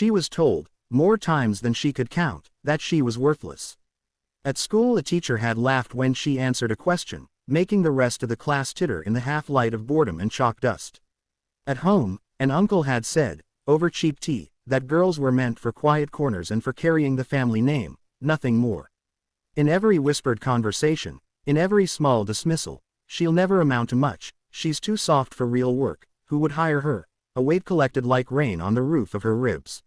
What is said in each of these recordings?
She was told, more times than she could count, that she was worthless. At school a teacher had laughed when she answered a question, making the rest of the class titter in the half-light of boredom and chalk dust. At home, an uncle had said, over cheap tea, that girls were meant for quiet corners and for carrying the family name, nothing more. In every whispered conversation, in every small dismissal, she'll never amount to much, she's too soft for real work, who would hire her? A weight collected like rain on the roof of her ribs.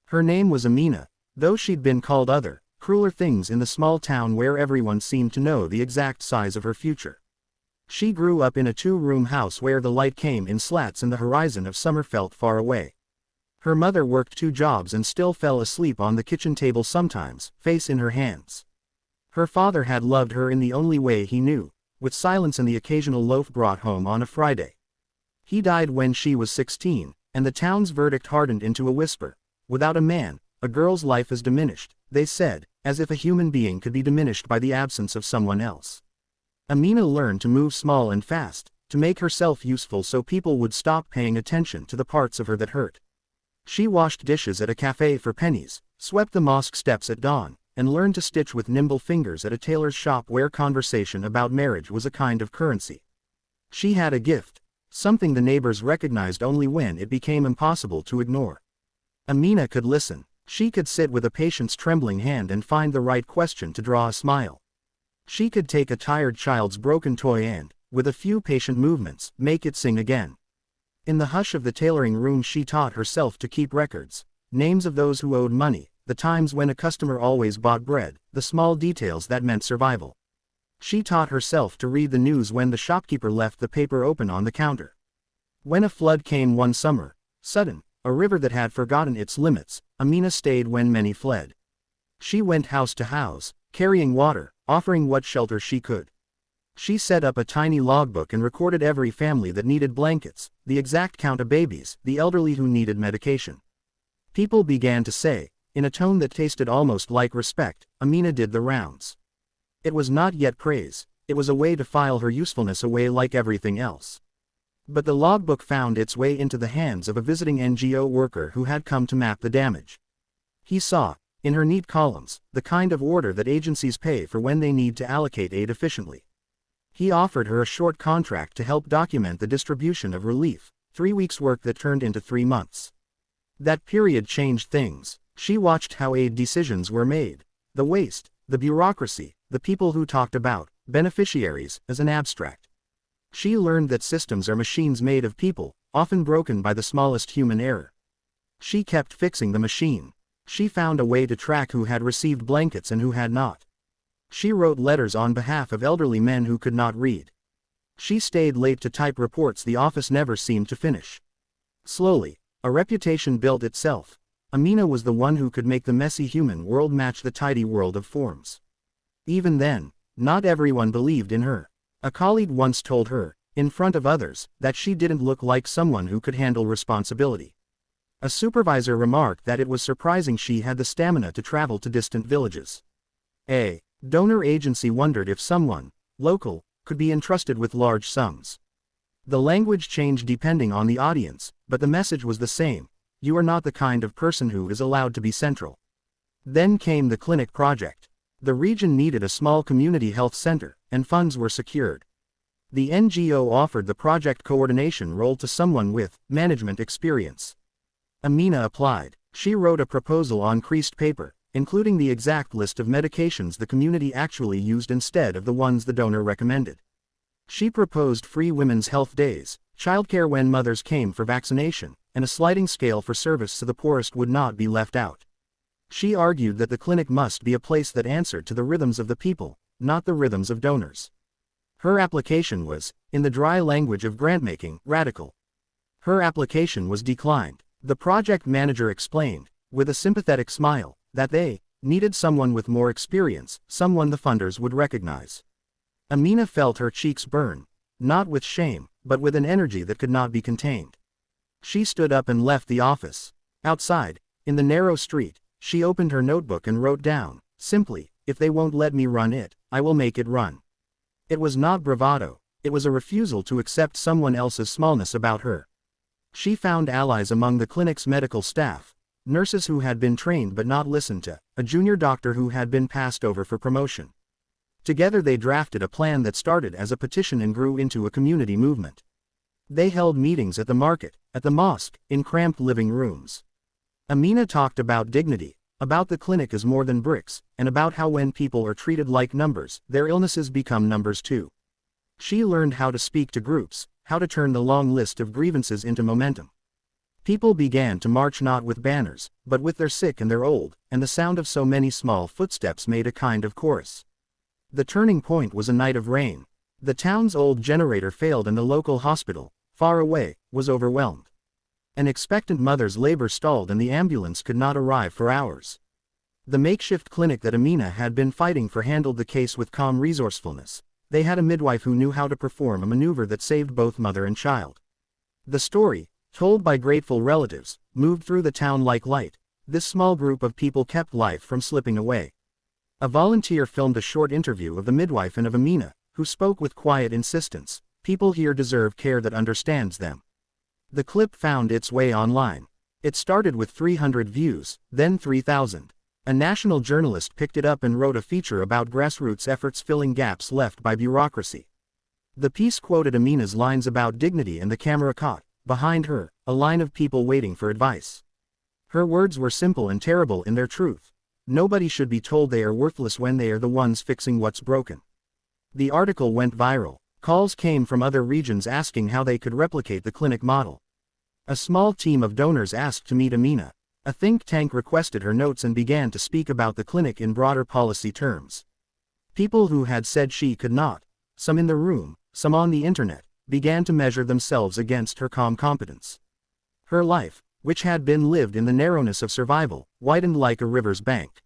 Her name was Amina, though she'd been called other, crueler things in the small town where everyone seemed to know the exact size of her future. She grew up in a two-room house where the light came in slats and the horizon of summer felt far away. Her mother worked 2 jobs and still fell asleep on the kitchen table sometimes, face in her hands. Her father had loved her in the only way he knew, with silence and the occasional loaf brought home on a Friday. He died when she was 16, and the town's verdict hardened into a whisper. Without a man, a girl's life is diminished, they said, as if a human being could be diminished by the absence of someone else. Amina learned to move small and fast, to make herself useful so people would stop paying attention to the parts of her that hurt. She washed dishes at a cafe for pennies, swept the mosque steps at dawn, and learned to stitch with nimble fingers at a tailor's shop where conversation about marriage was a kind of currency. She had a gift, something the neighbors recognized only when it became impossible to ignore. Amina could listen. She could sit with a patient's trembling hand and find the right question to draw a smile. She could take a tired child's broken toy and, with a few patient movements, make it sing again. In the hush of the tailoring room she taught herself to keep records, names of those who owed money, the times when a customer always bought bread, the small details that meant survival. She taught herself to read the news when the shopkeeper left the paper open on the counter. When a flood came one summer, sudden, a river that had forgotten its limits, Amina stayed when many fled. She went house to house, carrying water, offering what shelter she could. She set up a tiny logbook and recorded every family that needed blankets, the exact count of babies, the elderly who needed medication. People began to say, in a tone that tasted almost like respect, Amina did the rounds. It was not yet praise, it was a way to file her usefulness away like everything else. But the logbook found its way into the hands of a visiting NGO worker who had come to map the damage. He saw, in her neat columns, the kind of order that agencies pay for when they need to allocate aid efficiently. He offered her a short contract to help document the distribution of relief, 3 weeks' work that turned into 3 months. That period changed things. She watched how aid decisions were made, the waste, the bureaucracy, the people who talked about beneficiaries as an abstract. She learned that systems are machines made of people, often broken by the smallest human error. She kept fixing the machine. She found a way to track who had received blankets and who had not. She wrote letters on behalf of elderly men who could not read. She stayed late to type reports the office never seemed to finish. Slowly, a reputation built itself. Amina was the one who could make the messy human world match the tidy world of forms. Even then, not everyone believed in her. A colleague once told her, in front of others, that she didn't look like someone who could handle responsibility. A supervisor remarked that it was surprising she had the stamina to travel to distant villages. A donor agency wondered if someone, local, could be entrusted with large sums. The language changed depending on the audience, but the message was the same: you are not the kind of person who is allowed to be central. Then came the clinic project. The region needed a small community health center, and funds were secured. The NGO offered the project coordination role to someone with management experience. Amina applied. She wrote a proposal on creased paper, including the exact list of medications the community actually used instead of the ones the donor recommended. She proposed free women's health days, childcare when mothers came for vaccination, and a sliding scale for service so the poorest would not be left out. She argued that the clinic must be a place that answered to the rhythms of the people, not the rhythms of donors. Her application was, in the dry language of grant-making, radical. Her application was declined. The project manager explained, with a sympathetic smile, that they needed someone with more experience, someone the funders would recognize. Amina felt her cheeks burn, not with shame, but with an energy that could not be contained. She stood up and left the office. Outside, in the narrow street, she opened her notebook and wrote down, simply, "If they won't let me run it, I will make it run." It was not bravado, it was a refusal to accept someone else's smallness about her. She found allies among the clinic's medical staff, nurses who had been trained but not listened to, a junior doctor who had been passed over for promotion. Together they drafted a plan that started as a petition and grew into a community movement. They held meetings at the market, at the mosque, in cramped living rooms. Amina talked about dignity, about the clinic as more than bricks, and about how when people are treated like numbers, their illnesses become numbers too. She learned how to speak to groups, how to turn the long list of grievances into momentum. People began to march not with banners, but with their sick and their old, and the sound of so many small footsteps made a kind of chorus. The turning point was a night of rain. The town's old generator failed and the local hospital, far away, was overwhelmed. An expectant mother's labor stalled and the ambulance could not arrive for hours. The makeshift clinic that Amina had been fighting for handled the case with calm resourcefulness. They had a midwife who knew how to perform a maneuver that saved both mother and child. The story, told by grateful relatives, moved through the town like light. This small group of people kept life from slipping away. A volunteer filmed a short interview of the midwife and of Amina, who spoke with quiet insistence. People here deserve care that understands them. The clip found its way online. It started with 300 views, then 3,000. A national journalist picked it up and wrote a feature about grassroots efforts filling gaps left by bureaucracy. The piece quoted Amina's lines about dignity and the camera caught, behind her, a line of people waiting for advice. Her words were simple and terrible in their truth. Nobody should be told they are worthless when they are the ones fixing what's broken. The article went viral. Calls came from other regions asking how they could replicate the clinic model. A small team of donors asked to meet Amina. A think tank requested her notes and began to speak about the clinic in broader policy terms. People who had said she could not, some in the room, some on the internet, began to measure themselves against her calm competence. Her life, which had been lived in the narrowness of survival, widened like a river's bank.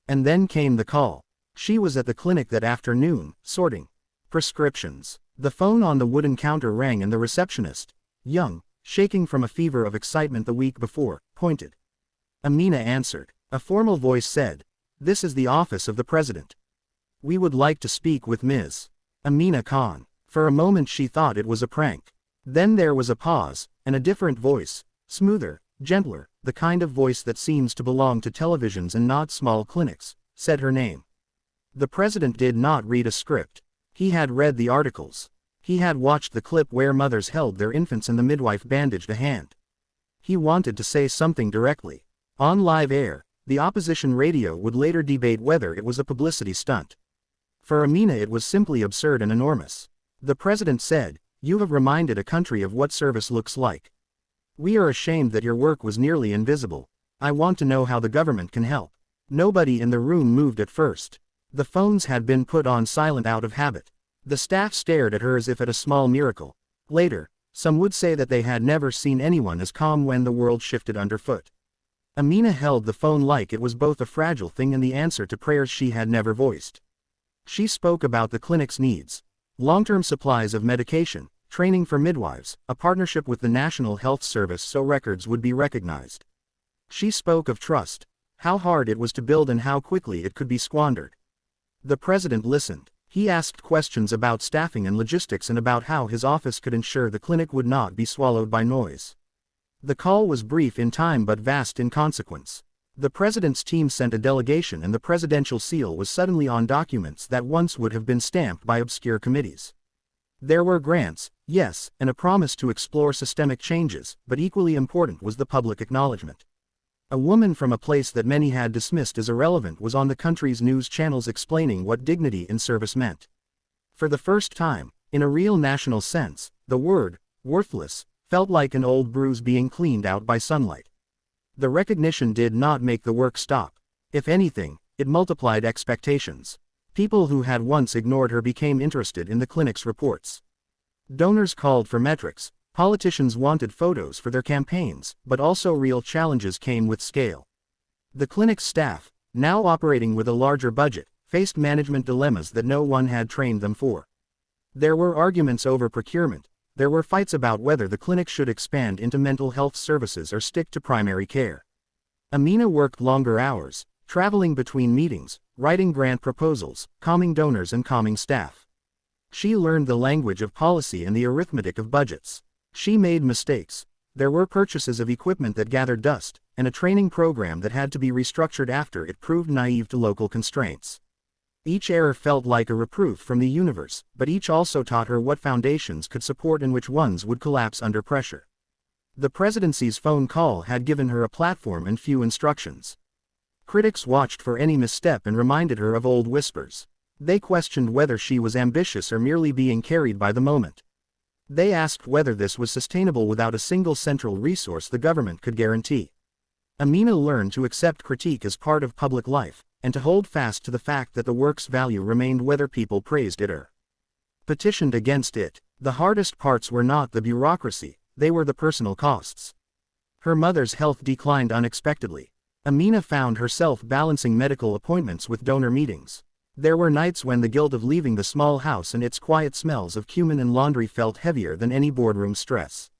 And then came the call. She was at the clinic that afternoon, sorting prescriptions. The phone on the wooden counter rang and the receptionist, young, shaking from a fever of excitement the week before, pointed. Amina answered. A formal voice said, "This is the office of the president. We would like to speak with Ms. Amina Khan." For a moment she thought it was a prank. Then there was a pause, and a different voice, smoother, gentler, the kind of voice that seems to belong to televisions and not small clinics, said her name. The president did not read a script. He had read the articles. He had watched the clip where mothers held their infants and the midwife bandaged a hand. He wanted to say something directly. On live air, the opposition radio would later debate whether it was a publicity stunt. For Amina it was simply absurd and enormous. The president said, "You have reminded a country of what service looks like. We are ashamed that your work was nearly invisible. I want to know how the government can help." Nobody in the room moved at first. The phones had been put on silent out of habit. The staff stared at her as if at a small miracle. Later, some would say that they had never seen anyone as calm when the world shifted underfoot. Amina held the phone like it was both a fragile thing and the answer to prayers she had never voiced. She spoke about the clinic's needs. Long-term supplies of medication, training for midwives, a partnership with the National Health Service so records would be recognized. She spoke of trust, how hard it was to build and how quickly it could be squandered. The president listened. He asked questions about staffing and logistics and about how his office could ensure the clinic would not be swallowed by noise. The call was brief in time but vast in consequence. The president's team sent a delegation and the presidential seal was suddenly on documents that once would have been stamped by obscure committees. There were grants, yes, and a promise to explore systemic changes, but equally important was the public acknowledgement. A woman from a place that many had dismissed as irrelevant was on the country's news channels explaining what dignity in service meant. For the first time, in a real national sense, the word, worthless, felt like an old bruise being cleaned out by sunlight. The recognition did not make the work stop. If anything, it multiplied expectations. People who had once ignored her became interested in the clinic's reports. Donors called for metrics. Politicians wanted photos for their campaigns, but also real challenges came with scale. The clinic's staff, now operating with a larger budget, faced management dilemmas that no one had trained them for. There were arguments over procurement. There were fights about whether the clinic should expand into mental health services or stick to primary care. Amina worked longer hours, traveling between meetings, writing grant proposals, calming donors and calming staff. She learned the language of policy and the arithmetic of budgets. She made mistakes. There were purchases of equipment that gathered dust, and a training program that had to be restructured after it proved naive to local constraints. Each error felt like a reproof from the universe, but each also taught her what foundations could support and which ones would collapse under pressure. The presidency's phone call had given her a platform and few instructions. Critics watched for any misstep and reminded her of old whispers. They questioned whether she was ambitious or merely being carried by the moment. They asked whether this was sustainable without a single central resource the government could guarantee. Amina learned to accept critique as part of public life, and to hold fast to the fact that the work's value remained whether people praised it or petitioned against it. The hardest parts were not the bureaucracy, they were the personal costs. Her mother's health declined unexpectedly. Amina found herself balancing medical appointments with donor meetings. There were nights when the guilt of leaving the small house and its quiet smells of cumin and laundry felt heavier than any boardroom stress.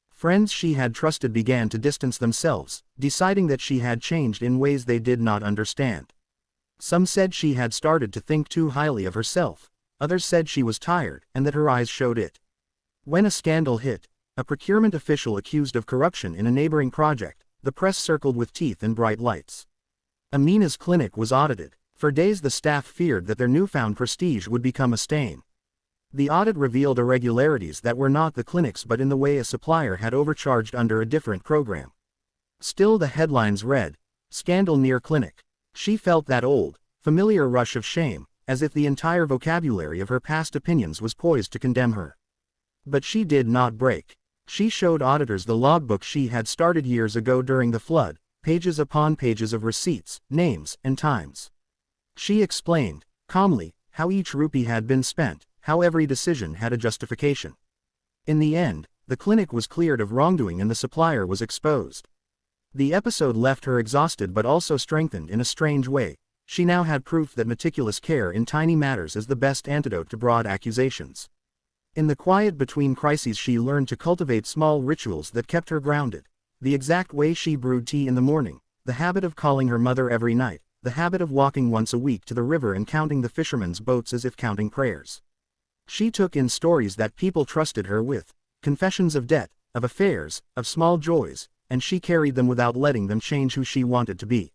Friends she had trusted began to distance themselves, deciding that she had changed in ways they did not understand. Some said she had started to think too highly of herself, others said she was tired and that her eyes showed it. When a scandal hit, a procurement official accused of corruption in a neighboring project, the press circled with teeth and bright lights. Amina's clinic was audited. For days the staff feared that their newfound prestige would become a stain. The audit revealed irregularities that were not the clinic's but in the way a supplier had overcharged under a different program. Still the headlines read, "Scandal near clinic." She felt that old, familiar rush of shame, as if the entire vocabulary of her past opinions was poised to condemn her. But she did not break. She showed auditors the logbook she had started years ago during the flood, pages upon pages of receipts, names, and times. She explained, calmly, how each rupee had been spent, how every decision had a justification. In the end, the clinic was cleared of wrongdoing and the supplier was exposed. The episode left her exhausted but also strengthened in a strange way. She now had proof that meticulous care in tiny matters is the best antidote to broad accusations. In the quiet between crises she learned to cultivate small rituals that kept her grounded. The exact way she brewed tea in the morning, the habit of calling her mother every night, the habit of walking once a week to the river and counting the fishermen's boats as if counting prayers. She took in stories that people trusted her with, confessions of debt, of affairs, of small joys, and she carried them without letting them change who she wanted to be.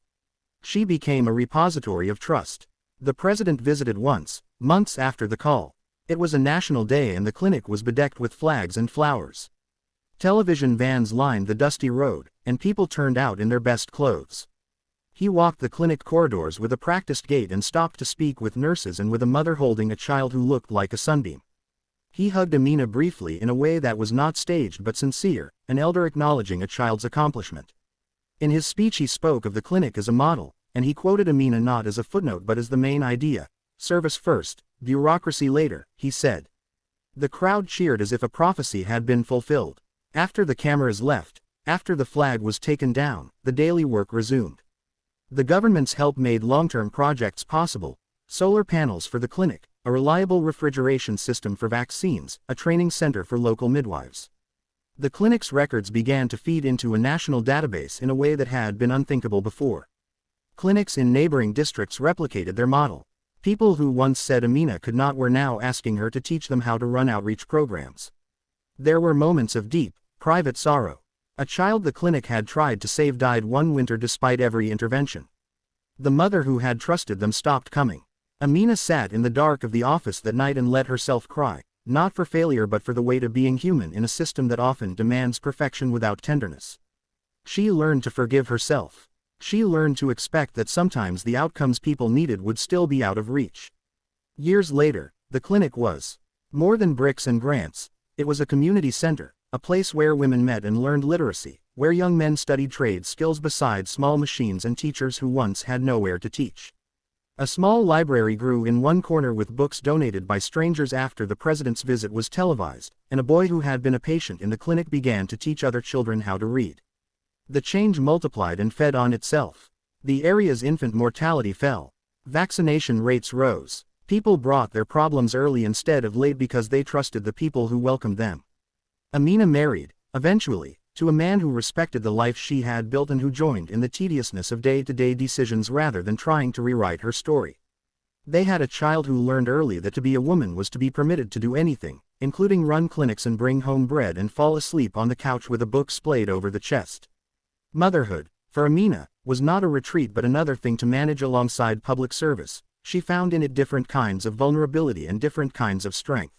She became a repository of trust. The president visited once, months after the call. It was a national day and the clinic was bedecked with flags and flowers. Television vans lined the dusty road, and people turned out in their best clothes. He walked the clinic corridors with a practiced gait and stopped to speak with nurses and with a mother holding a child who looked like a sunbeam. He hugged Amina briefly in a way that was not staged but sincere, an elder acknowledging a child's accomplishment. In his speech he spoke of the clinic as a model, and he quoted Amina not as a footnote but as the main idea. "Service first, bureaucracy later," he said. The crowd cheered as if a prophecy had been fulfilled. After the cameras left, after the flag was taken down, the daily work resumed. The government's help made long-term projects possible: solar panels for the clinic, a reliable refrigeration system for vaccines, a training center for local midwives. The clinic's records began to feed into a national database in a way that had been unthinkable before. Clinics in neighboring districts replicated their model. People who once said Amina could not were now asking her to teach them how to run outreach programs. There were moments of deep, private sorrow. A child the clinic had tried to save died one winter despite every intervention. The mother who had trusted them stopped coming. Amina sat in the dark of the office that night and let herself cry, not for failure but for the weight of being human in a system that often demands perfection without tenderness. She learned to forgive herself. She learned to expect that sometimes the outcomes people needed would still be out of reach. Years later, the clinic was more than bricks and grants. It was a community center, a place where women met and learned literacy, where young men studied trade skills beside small machines and teachers who once had nowhere to teach. A small library grew in one corner with books donated by strangers after the president's visit was televised, and a boy who had been a patient in the clinic began to teach other children how to read. The change multiplied and fed on itself. The area's infant mortality fell. Vaccination rates rose. People brought their problems early instead of late because they trusted the people who welcomed them. Amina married, eventually, to a man who respected the life she had built and who joined in the tediousness of day-to-day decisions rather than trying to rewrite her story. They had a child who learned early that to be a woman was to be permitted to do anything, including run clinics and bring home bread and fall asleep on the couch with a book splayed over the chest. Motherhood, for Amina, was not a retreat but another thing to manage alongside public service. She found in it different kinds of vulnerability and different kinds of strength.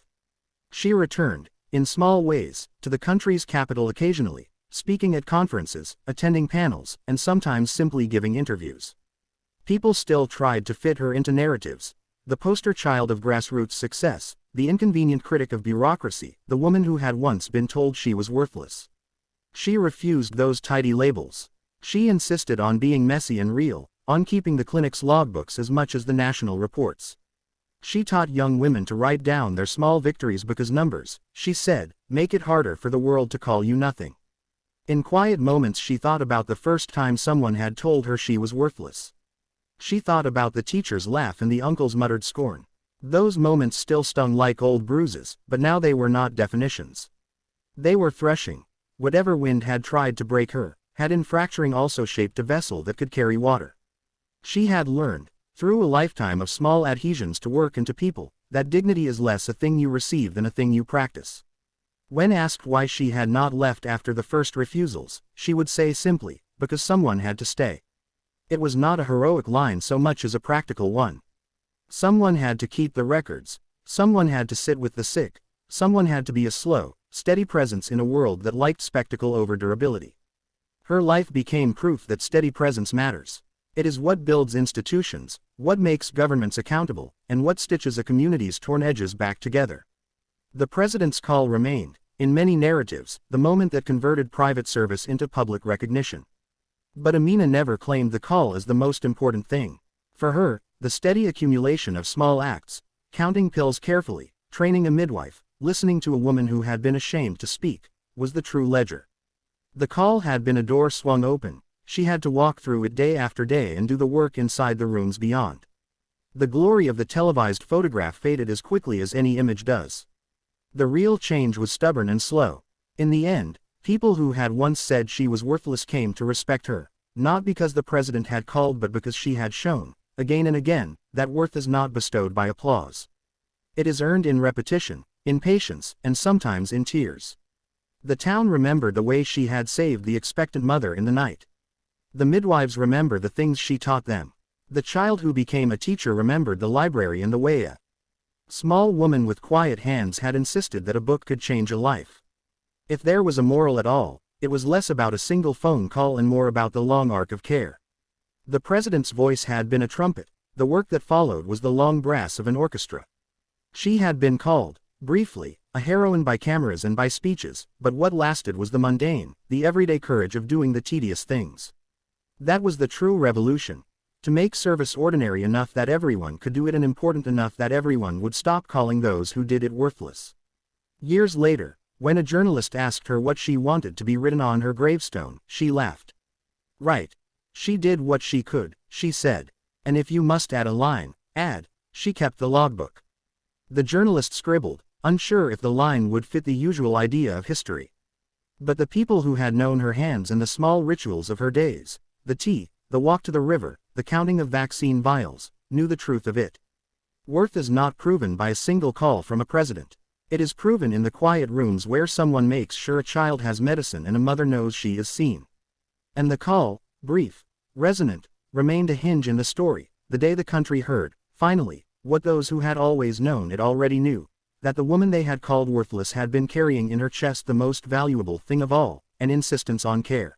She returned, in small ways, to the country's capital occasionally, speaking at conferences, attending panels, and sometimes simply giving interviews. People still tried to fit her into narratives: the poster child of grassroots success, the inconvenient critic of bureaucracy, the woman who had once been told she was worthless. She refused those tidy labels. She insisted on being messy and real, on keeping the clinic's logbooks as much as the national reports. She taught young women to write down their small victories because numbers, she said, make it harder for the world to call you nothing. In quiet moments she thought about the first time someone had told her she was worthless. She thought about the teacher's laugh and the uncle's muttered scorn. Those moments still stung like old bruises, but now they were not definitions. They were threshing. Whatever wind had tried to break her, had in fracturing also shaped a vessel that could carry water. She had learned, through a lifetime of small adhesions to work and to people, that dignity is less a thing you receive than a thing you practice. When asked why she had not left after the first refusals, she would say simply, because someone had to stay. It was not a heroic line so much as a practical one. Someone had to keep the records, someone had to sit with the sick, someone had to be a slow, steady presence in a world that liked spectacle over durability. Her life became proof that steady presence matters. It is what builds institutions, what makes governments accountable, and what stitches a community's torn edges back together. The president's call remained, in many narratives, the moment that converted private service into public recognition. But Amina never claimed the call as the most important thing. For her, the steady accumulation of small acts, counting pills carefully, training a midwife, listening to a woman who had been ashamed to speak, was the true ledger. The call had been a door swung open. She had to walk through it day after day and do the work inside the rooms beyond. The glory of the televised photograph faded as quickly as any image does. The real change was stubborn and slow. In the end, people who had once said she was worthless came to respect her, not because the president had called but because she had shown, again and again, that worth is not bestowed by applause. It is earned in repetition, in patience, and sometimes in tears. The town remembered the way she had saved the expectant mother in the night. The midwives remember the things she taught them. The child who became a teacher remembered the library and the way a small woman with quiet hands had insisted that a book could change a life. If there was a moral at all, it was less about a single phone call and more about the long arc of care. The president's voice had been a trumpet. The work that followed was the long brass of an orchestra. She had been called, briefly, a heroine by cameras and by speeches, but what lasted was the mundane, the everyday courage of doing the tedious things. That was the true revolution. To make service ordinary enough that everyone could do it and important enough that everyone would stop calling those who did it worthless. Years later, when a journalist asked her what she wanted to be written on her gravestone, she laughed. Right. She did what she could, she said. And if you must add a line, add, she kept the logbook. The journalist scribbled, unsure if the line would fit the usual idea of history. But the people who had known her hands and the small rituals of her days, the tea, the walk to the river, the counting of vaccine vials, knew the truth of it. Worth is not proven by a single call from a president. It is proven in the quiet rooms where someone makes sure a child has medicine and a mother knows she is seen. And the call, brief, resonant, remained a hinge in the story. The day the country heard, finally, what those who had always known it already knew, that the woman they had called worthless had been carrying in her chest the most valuable thing of all, an insistence on care.